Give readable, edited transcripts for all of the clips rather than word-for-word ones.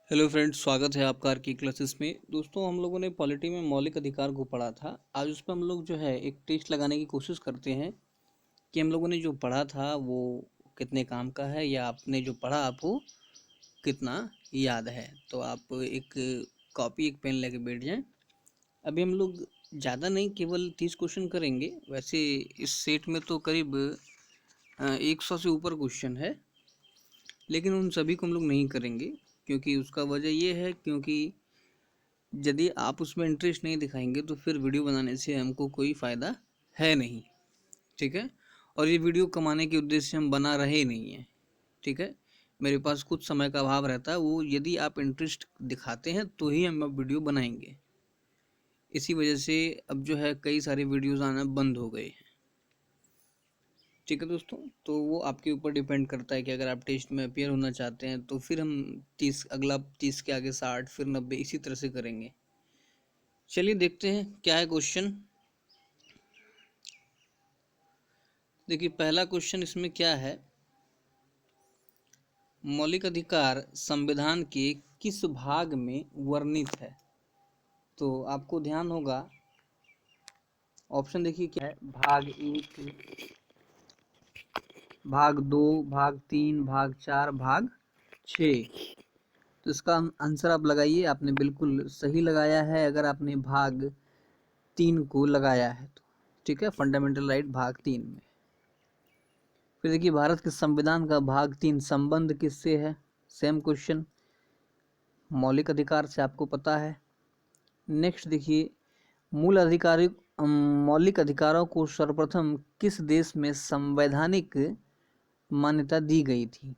Hello friends, स्वागत है आपका आर की क्लासेस में। दोस्तों, हम लोगों ने पॉलिटी में मौलिक अधिकार को पढ़ा था। आज उस पर हम लोग जो है एक टेस्ट लगाने की कोशिश करते हैं कि हम लोगों ने जो पढ़ा था वो कितने काम का है, या आपने जो पढ़ा आपको कितना याद है। तो आप एक कॉपी एक पेन लेके बैठ जाएं। अभी हम लोग ज़्यादा नहीं, केवल 30 क्वेश्चन करेंगे। वैसे इस सेट में तो करीब 100 से ऊपर क्वेश्चन है, लेकिन उन सभी को हम लोग नहीं करेंगे। क्योंकि उसका वजह ये है, क्योंकि यदि आप उसमें इंटरेस्ट नहीं दिखाएंगे तो फिर वीडियो बनाने से हमको कोई फ़ायदा है नहीं। ठीक है। और ये वीडियो कमाने के उद्देश्य से हम बना रहे नहीं हैं। ठीक है। मेरे पास कुछ समय का अभाव रहता है, वो यदि आप इंटरेस्ट दिखाते हैं तो ही हम अब वीडियो बनाएंगे। इसी वजह से अब जो है कई सारे वीडियोज़ आना बंद हो गए हैं। ठीक है दोस्तों, तो वो आपके ऊपर डिपेंड करता है कि अगर आप टेस्ट में अपियर होना चाहते हैं तो फिर हम 30, अगला 30 के आगे 60, फिर 90, इसी तरह से करेंगे। चलिए देखते हैं क्या है क्वेश्चन। देखिए, पहला क्वेश्चन इसमें क्या है। मौलिक अधिकार संविधान के किस भाग में वर्णित है। तो आपको ध्यान होगा, ऑप्शन देखिए क्या है। भाग 1, भाग 2, भाग 3, भाग 4, भाग 6। तो इसका आंसर आप लगाइए। आपने बिल्कुल सही लगाया है अगर आपने भाग 3 को लगाया है तो। ठीक है, फंडामेंटल राइट भाग 3 में। फिर देखिए, भारत के संविधान का भाग 3 संबंध किससे है। सेम क्वेश्चन, मौलिक अधिकार से आपको पता है। नेक्स्ट देखिए, मूल अधिकारी मौलिक अधिकारों को सर्वप्रथम किस देश में संवैधानिक मान्यता दी गई थी।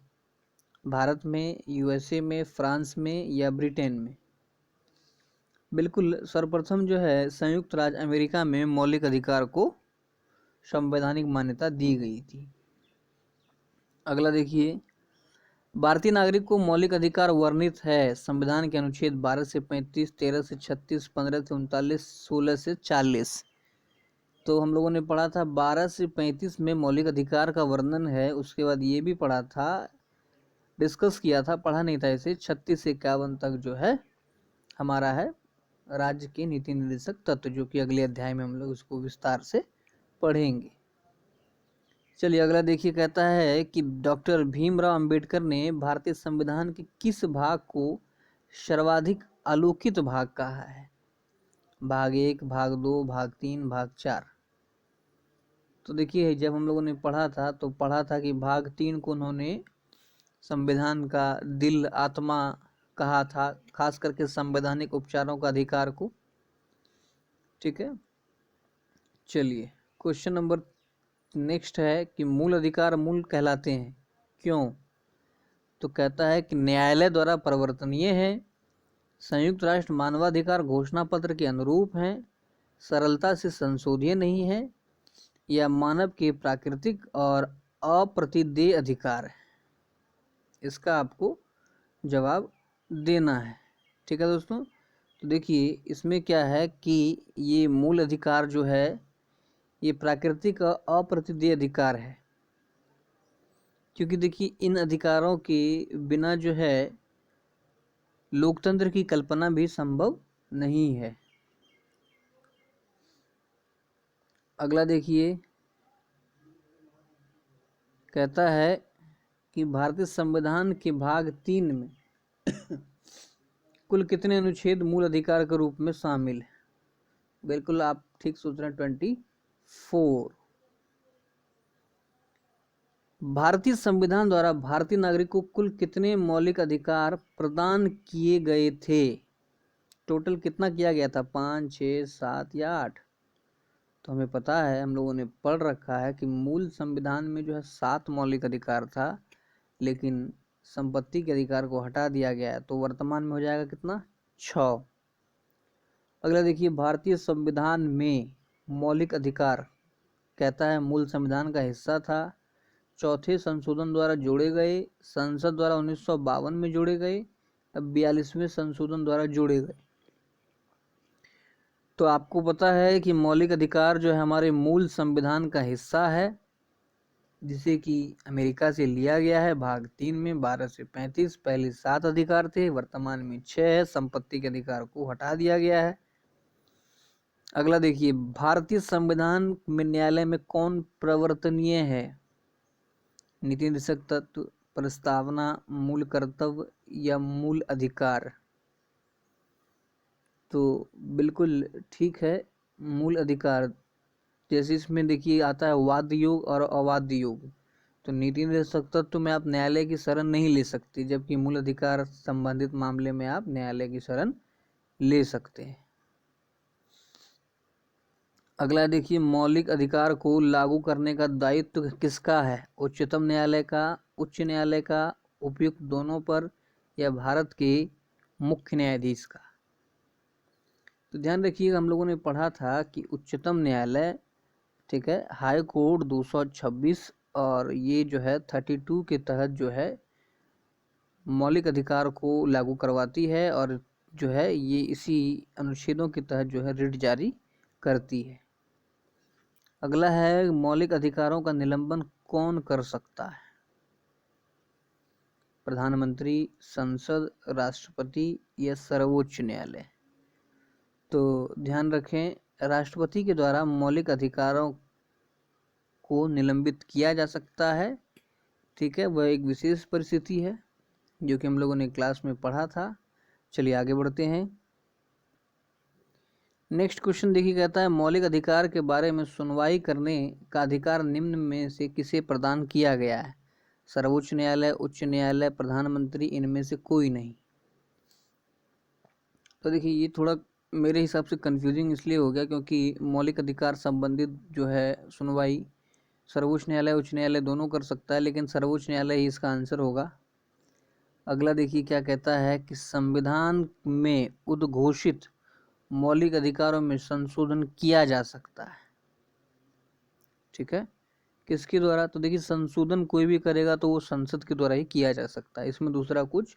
भारत में, यूएसए में, फ्रांस में या ब्रिटेन में। बिल्कुल सर्वप्रथम जो है संयुक्त राज्य अमेरिका में मौलिक अधिकार को संवैधानिक मान्यता दी गई थी। अगला देखिए, भारतीय नागरिक को मौलिक अधिकार वर्णित है संविधान के अनुच्छेद 12 से 35, 13 से 36, 15 से 39, 16 से 40। तो हम लोगों ने पढ़ा था 12 से 35 में मौलिक अधिकार का वर्णन है। उसके बाद ये भी पढ़ा था, डिस्कस किया था, पढ़ा नहीं था इसे। 36 से 51 तक जो है हमारा है राज्य के नीति निर्देशक तत्व, जो कि अगले अध्याय में हम लोग उसको विस्तार से पढ़ेंगे। चलिए अगला देखिए, कहता है कि डॉक्टर भीमराव अंबेडकर ने भारतीय संविधान के किस भाग को सर्वाधिक आलोकित भाग कहा है। भाग 1, भाग 2, भाग 3, भाग 4। तो देखिए, जब हम लोगों ने पढ़ा था तो पढ़ा था कि भाग 3 को उन्होंने संविधान का दिल, आत्मा कहा था, खास करके संवैधानिक उपचारों का अधिकार को। ठीक है। चलिए क्वेश्चन नंबर नेक्स्ट है कि मूल अधिकार मूल कहलाते हैं क्यों। तो कहता है कि न्यायालय द्वारा परिवर्तनीय है, संयुक्त राष्ट्र मानवाधिकार घोषणा पत्र के अनुरूप हैं, सरलता से संशोधनीय नहीं है, या मानव के प्राकृतिक और अप्रतिदेय अधिकार है। इसका आपको जवाब देना है। ठीक है दोस्तों, तो देखिए इसमें क्या है कि ये मूल अधिकार जो है ये प्राकृतिक और अप्रतिदेय अधिकार है। क्योंकि देखिए इन अधिकारों के बिना जो है लोकतंत्र की कल्पना भी संभव नहीं है। अगला देखिए, कहता है कि भारतीय संविधान के भाग 3 में कुल कितने अनुच्छेद मूल अधिकार के रूप में शामिल है। बिल्कुल आप ठीक सोच रहे हैं, 24। भारतीय संविधान द्वारा भारतीय नागरिक को कुल कितने मौलिक अधिकार प्रदान किए गए थे। टोटल कितना किया गया था, 5, 6, 7 या 8। तो हमें पता है, हम लोगों ने पढ़ रखा है कि मूल संविधान में जो है 7 मौलिक अधिकार था, लेकिन संपत्ति के अधिकार को हटा दिया गया है। तो वर्तमान में हो जाएगा कितना, 6। अगला देखिए, भारतीय संविधान में मौलिक अधिकार कहता है मूल संविधान का हिस्सा था, चौथे संशोधन द्वारा जोड़े गए, संसद द्वारा 1952 में जोड़े गए, अब 42वें संशोधन द्वारा जोड़े गए। तो आपको पता है कि मौलिक अधिकार जो है हमारे मूल संविधान का हिस्सा है। जिसे कि अमेरिका से लिया गया है। भाग 3 में 12 से 35 पहले 7 अधिकार थे, वर्तमान में 6 है। संपत्ति के अधिकार को हटा दिया गया है। अगला देखिए, भारतीय संविधान में न्यायालय में कौन प्रवर्तनीय है? नीति निर्देशक तत्व, प्रस्तावना, मूल कर्तव्य या मूल अधिकार? तो बिल्कुल ठीक है, मूल अधिकार। जैसे इसमें देखिए आता है वाद योग और अवाद योग। तो नीति निर्देशक तत्व में आप न्यायालय की शरण नहीं ले सकते, जबकि मूल अधिकार संबंधित मामले में आप न्यायालय की शरण ले सकते हैं। अगला देखिए, मौलिक अधिकार को लागू करने का दायित्व किसका है? उच्चतम न्यायालय का, उच्च न्यायालय का, उपयुक्त दोनों पर, या भारत के मुख्य न्यायाधीश का? तो ध्यान रखिएगा, हम लोगों ने पढ़ा था कि उच्चतम न्यायालय, ठीक है, हाई कोर्ट 226 और ये जो है 32 के तहत जो है मौलिक अधिकार को लागू करवाती है, और जो है ये इसी अनुच्छेदों के तहत जो है रिट जारी करती है। अगला है, मौलिक अधिकारों का निलंबन कौन कर सकता है? प्रधानमंत्री, संसद, राष्ट्रपति या सर्वोच्च न्यायालय? तो ध्यान रखें, राष्ट्रपति के द्वारा मौलिक अधिकारों को निलंबित किया जा सकता है। ठीक है, वह एक विशेष परिस्थिति है जो कि हम लोगों ने क्लास में पढ़ा था। चलिए आगे बढ़ते हैं। नेक्स्ट क्वेश्चन देखिए, कहता है मौलिक अधिकार के बारे में सुनवाई करने का अधिकार निम्न में से किसे प्रदान किया गया है? सर्वोच्च न्यायालय, उच्च न्यायालय, प्रधानमंत्री, इनमें से कोई नहीं। तो देखिए ये थोड़ा मेरे हिसाब से कंफ्यूजिंग इसलिए हो गया क्योंकि मौलिक अधिकार संबंधित जो है सुनवाई सर्वोच्च न्यायालय, उच्च न्यायालय दोनों कर सकता है, लेकिन सर्वोच्च न्यायालय ही इसका आंसर होगा। अगला देखिए क्या कहता है कि संविधान में उद्घोषित मौलिक अधिकारों में संशोधन किया जा सकता है। ठीक है, किसके द्वारा? तो देखिए संशोधन कोई भी करेगा तो वो संसद के द्वारा ही किया जा सकता है, इसमें दूसरा कुछ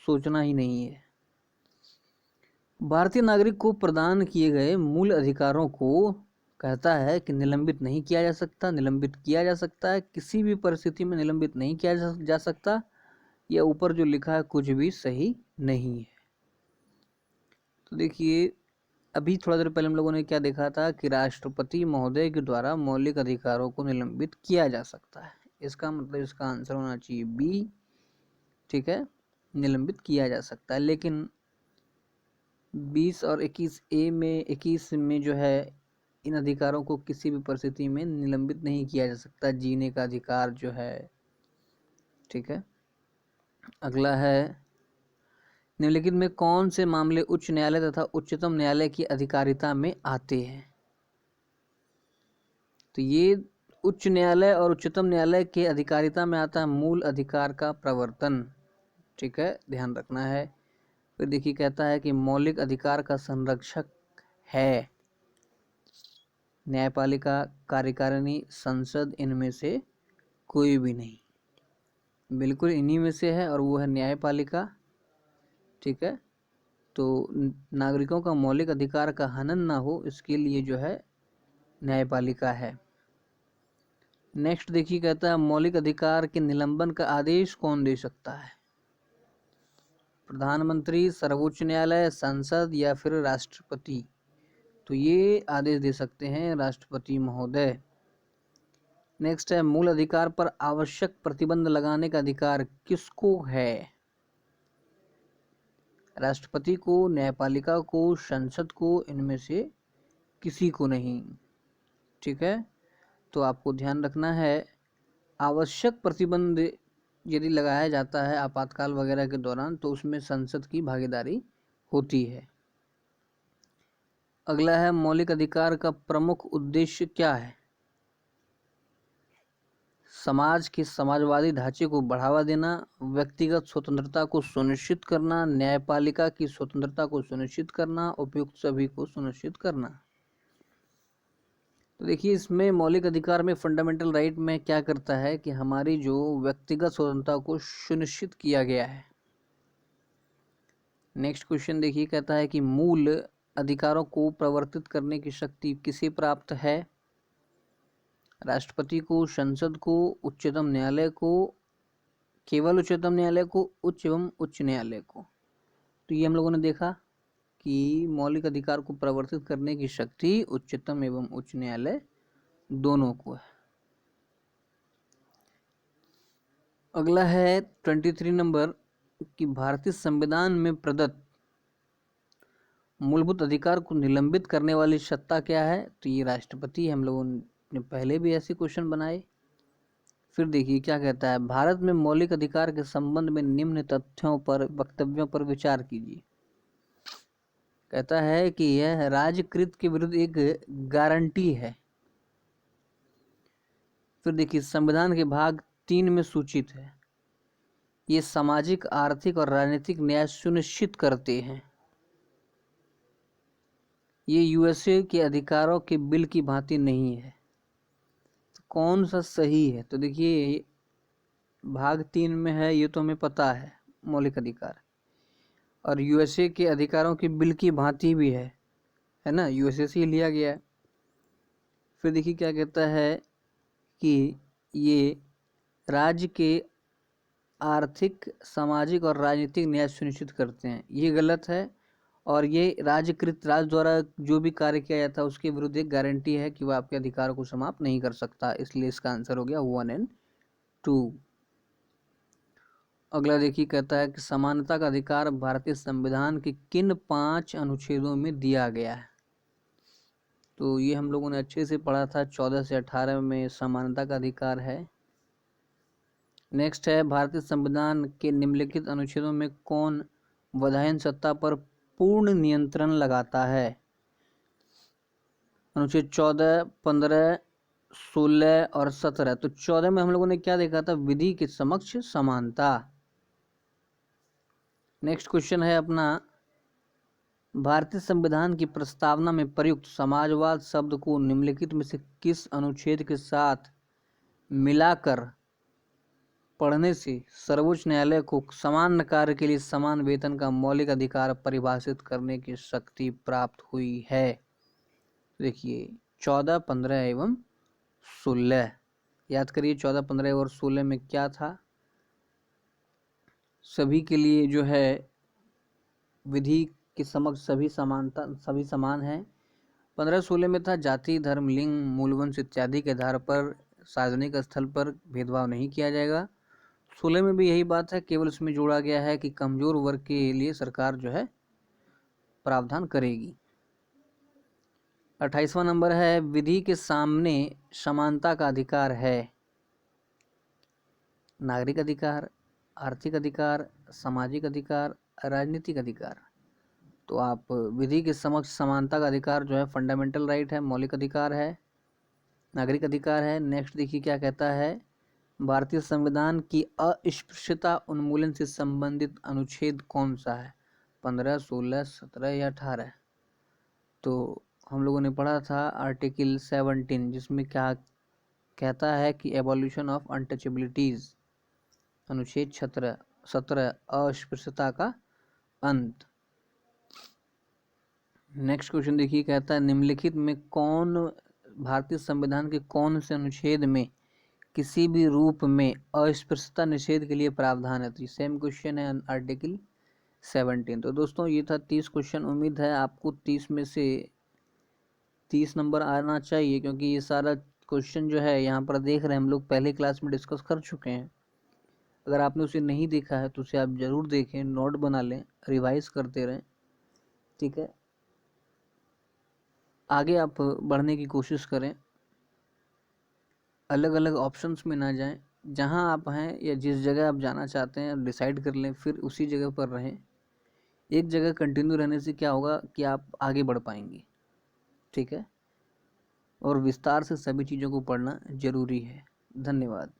सोचना ही नहीं है। भारतीय नागरिक को प्रदान किए गए मूल अधिकारों को कहता है कि निलंबित नहीं किया जा सकता, निलंबित किया जा सकता है, किसी भी परिस्थिति में निलंबित नहीं किया जा सकता, या ऊपर जो लिखा है कुछ भी सही नहीं है। तो देखिए अभी थोड़ा देर पहले हम लोगों ने क्या देखा था कि राष्ट्रपति महोदय के द्वारा मौलिक अधिकारों को निलंबित किया जा सकता है, इसका मतलब इसका आंसर होना चाहिए बी। ठीक है, निलंबित किया जा सकता है, लेकिन 20 और 21 में जो है इन अधिकारों को किसी भी परिस्थिति में निलंबित नहीं किया जा सकता, जीने का अधिकार जो है। ठीक है, अगला है, निम्नलिखित में कौन से मामले उच्च न्यायालय तथा उच्चतम न्यायालय की अधिकारिता में आते हैं? तो ये उच्च न्यायालय और उच्चतम न्यायालय के अधिकारिता में आता है मूल अधिकार का प्रवर्तन। ठीक है, ध्यान रखना है। फिर देखिए कहता है कि मौलिक अधिकार का संरक्षक है न्यायपालिका, कार्यकारिणी, संसद, इनमें से कोई भी नहीं। बिल्कुल इन्हीं में से है और वो है न्यायपालिका। ठीक है, तो नागरिकों का मौलिक अधिकार का हनन ना हो इसके लिए जो है न्यायपालिका है। नेक्स्ट देखिए कहता है मौलिक अधिकार के निलंबन का आदेश कौन दे सकता है? प्रधानमंत्री, सर्वोच्च न्यायालय, संसद या फिर राष्ट्रपति? तो ये आदेश दे सकते हैं राष्ट्रपति महोदय। नेक्स्ट है, मूल अधिकार पर आवश्यक प्रतिबंध लगाने का अधिकार किसको है? राष्ट्रपति को, न्यायपालिका को, संसद को, इनमें से किसी को नहीं। ठीक है, तो आपको ध्यान रखना है आवश्यक प्रतिबंध यदि लगाया जाता है आपातकाल वगैरह के दौरान तो उसमें संसद की भागीदारी होती है। अगला है, मौलिक अधिकार का प्रमुख उद्देश्य क्या है? समाज के समाजवादी ढांचे को बढ़ावा देना, व्यक्तिगत स्वतंत्रता को सुनिश्चित करना, न्यायपालिका की स्वतंत्रता को सुनिश्चित करना, उपयुक्त सभी को सुनिश्चित करना। तो देखिए इसमें मौलिक अधिकार में फंडामेंटल राइट में क्या करता है कि हमारी जो व्यक्तिगत स्वतंत्रता को सुनिश्चित किया गया है। नेक्स्ट क्वेश्चन देखिए कहता है कि मूल अधिकारों को प्रवर्तित करने की शक्ति किसे प्राप्त है? राष्ट्रपति को, संसद को, उच्चतम न्यायालय को, केवल उच्चतम न्यायालय को, उच्च एवं उच्च न्यायालय को। तो ये हम लोगों ने देखा कि मौलिक अधिकार को प्रवर्तित करने की शक्ति उच्चतम एवं उच्च न्यायालय दोनों को है। अगला है 23 नंबर कि भारतीय संविधान में प्रदत्त मूलभूत अधिकार को निलंबित करने वाली सत्ता क्या है? तो ये राष्ट्रपति। हम लोगों ने पहले भी ऐसे क्वेश्चन बनाए। फिर देखिए क्या कहता है, भारत में मौलिक अधिकार के संबंध में निम्न तथ्यों पर वक्तव्यों पर विचार कीजिए। कहता है कि यह राजकृत के विरुद्ध एक गारंटी है। फिर देखिए संविधान के भाग 3 में सूचित है, ये सामाजिक, आर्थिक और राजनीतिक न्याय सुनिश्चित करते हैं। ये यूएसए के अधिकारों के बिल की भांति नहीं है। तो कौन सा सही है? तो देखिए भाग 3 में है, ये तो हमें पता है मौलिक अधिकार, और यूएसए के अधिकारों के बिल की भांति भी है ना, यूएसए से ही लिया गया है। फिर देखिए क्या कहता है कि ये राज्य के आर्थिक, सामाजिक और राजनीतिक न्याय सुनिश्चित करते हैं। ये गलत है, और ये राजकृत, राज्य द्वारा जो भी कार्य किया जाता है उसके विरुद्ध एक गारंटी है कि वह आपके अधिकारों को समाप्त नहीं कर सकता। इसलिए इसका आंसर हो गया 1 और 2। अगला देखिए कहता है कि समानता का अधिकार भारतीय संविधान के किन 5 अनुच्छेदों में दिया गया है? तो ये हम लोगों ने अच्छे से पढ़ा था, 14 से 18 में समानता का अधिकार है। नेक्स्ट है, भारतीय संविधान के निम्नलिखित अनुच्छेदों में कौन विधायन सत्ता पर पूर्ण नियंत्रण लगाता है? अनुच्छेद 14, 15, 16 और 17। तो 14 में हम लोगों ने क्या देखा था? विधि के समक्ष समानता। नेक्स्ट क्वेश्चन है अपना, भारतीय संविधान की प्रस्तावना में प्रयुक्त समाजवाद शब्द को निम्नलिखित में से किस अनुच्छेद के साथ मिलाकर पढ़ने से सर्वोच्च न्यायालय को समान कार्य के लिए समान वेतन का मौलिक अधिकार परिभाषित करने की शक्ति प्राप्त हुई है? देखिए 14, 15 एवं 16 याद करिए। 14, 15 और 16 में क्या था? सभी के लिए जो है विधि के समक्ष सभी समानता, सभी समान है। 15, 16 में था जाति, धर्म, लिंग, मूलवंश इत्यादि के आधार पर सार्वजनिक स्थल पर भेदभाव नहीं किया जाएगा। 16 में भी यही बात है, केवल इसमें जोड़ा गया है कि कमजोर वर्ग के लिए सरकार जो है प्रावधान करेगी। 28वां नंबर है, विधि के सामने समानता का अधिकार है नागरिक अधिकार, आर्थिक अधिकार, सामाजिक अधिकार, राजनीतिक अधिकार। तो आप विधि के समक्ष समानता का अधिकार जो है फंडामेंटल राइट है, मौलिक अधिकार है, नागरिक अधिकार है। नेक्स्ट देखिए क्या कहता है, भारतीय संविधान की अस्पृश्यता उन्मूलन से संबंधित अनुच्छेद कौन सा है? 15, 16, 17 या 18? तो हम लोगों ने पढ़ा था आर्टिकल 17, जिसमें क्या कहता है कि एबॉल्यूशन ऑफ अनटचेबिलिटीज। अनुच्छेद 17 अस्पृश्यता का अंत। नेक्स्ट क्वेश्चन देखिए कहता है, निम्नलिखित में कौन भारतीय संविधान के कौन से अनुच्छेद में किसी भी रूप में अस्पृश्यता निषेध के लिए प्रावधान है? तो सेम क्वेश्चन है आर्टिकल 17। तो दोस्तों ये था 30 क्वेश्चन। उम्मीद है आपको 30 में से 30 नंबर आना चाहिए, क्योंकि ये सारा क्वेश्चन जो है यहाँ पर देख रहे हैं हम लोग पहले क्लास में डिस्कस कर चुके हैं। अगर आपने उसे नहीं देखा है तो उसे आप ज़रूर देखें, नोट बना लें, रिवाइज करते रहें, ठीक है। आगे आप बढ़ने की कोशिश करें, अलग अलग ऑप्शंस में ना जाएं। जहां आप हैं या जिस जगह आप जाना चाहते हैं डिसाइड कर लें, फिर उसी जगह पर रहें। एक जगह कंटिन्यू रहने से क्या होगा कि आप आगे बढ़ पाएंगे, ठीक है। और विस्तार से सभी चीज़ों को पढ़ना ज़रूरी है। धन्यवाद।